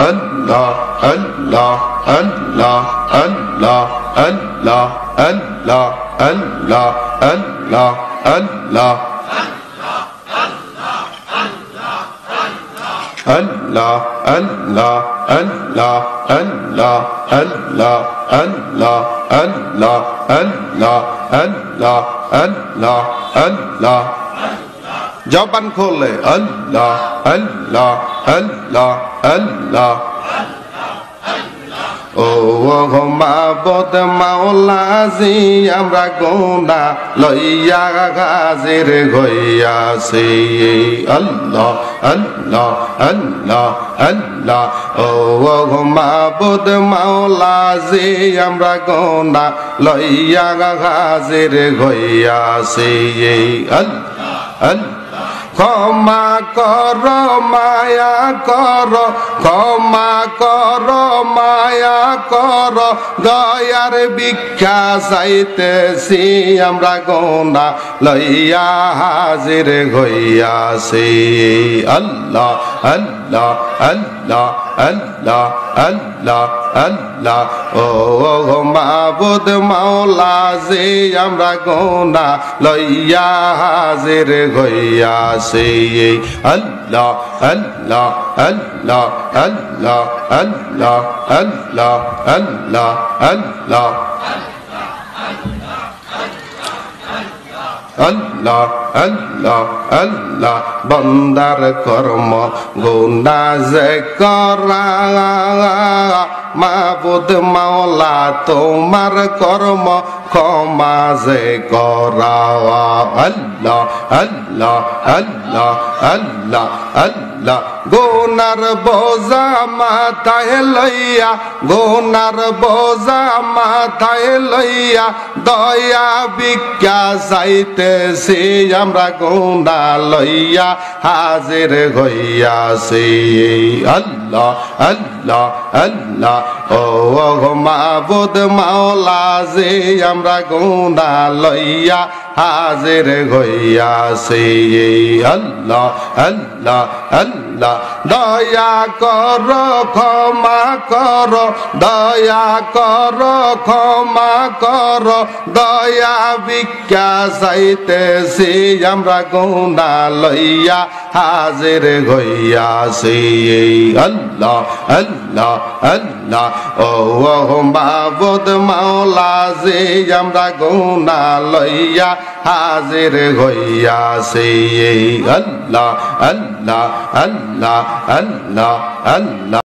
Allah, Allah, Allah, Allah, Allah, Allah, Allah, Allah, Allah. Allah, Allah, Allah, Allah, Allah, Allah, Allah, Allah, Allah, Allah, Allah. জবান খোলে আল্লাহ আল্লাহ আল্লাহ আল্লাহ ও মাবুদ মাওলা জি আমরা গোনা লইয়া হাজির হইয়াছি আল্লাহ আল্লাহ আল্লাহ আল্লাহ ও মাবুদ মাওলা জি আমরা গোনা লইয়া হাজির হইয়াছি আল্লাহ আল্লাহ ক্ষমা কর মায়া কর ক্ষমা কর মায়া কর দয়ার ভিক্ষা চাইতেছি আমরা গোনা লইয়া হাজির হইয়াছি আল্লাহ আল্লাহ আল্লাহ আল্লাহ আল্লাহ আল্লাহ ও মাবুদ মাওলা জি আমরা গোনা লইয়া হাজির হইয়াছি আল্লাহ আল্লাহ আল্লাহ আল্লাহ আল্লাহ আল্লাহ আল্লাহ আল্লাহ আল্লাহ আল্লাহ আল্লাহ বন্দার কর্ম গুনাহ যে করা মাবুদ মাওলা তোমার কর্ম ক্ষমা যে করা আল্লাহ আল্লাহ আল্লাহ আল্লাহ আল্লাহ গুনার বোঝা মাথায় লইয়া গুনার বোঝা মাথায় লইয়া দয়া ভিক্ষা চাইতেছি আমরা গুনাহ লইয়া হাজির হইয়াছি আল্লাহ আল্লাহ আল্লাহ ও মাবুদ মাওলা জি আমরা গুনাহ লইয়া হাজির হইয়াছি আল্লাহ আল্লাহ আল্লাহ দয়া কর ক্ষমা কর দয়া কর ক্ষমা কর দয়া ভিক্ষা চাইতেছি আমরা গুনাহ লইয়া হাজির হইয়াছি আল্লাহ আল্লাহ আল্লাহ ও মাবুদ মাওলা জি আমরা গুনাহ লইয়া হাজির হইয়াছি আল্লাহ আল্লাহ আল্লাহ আল্লাহ আল্লাহ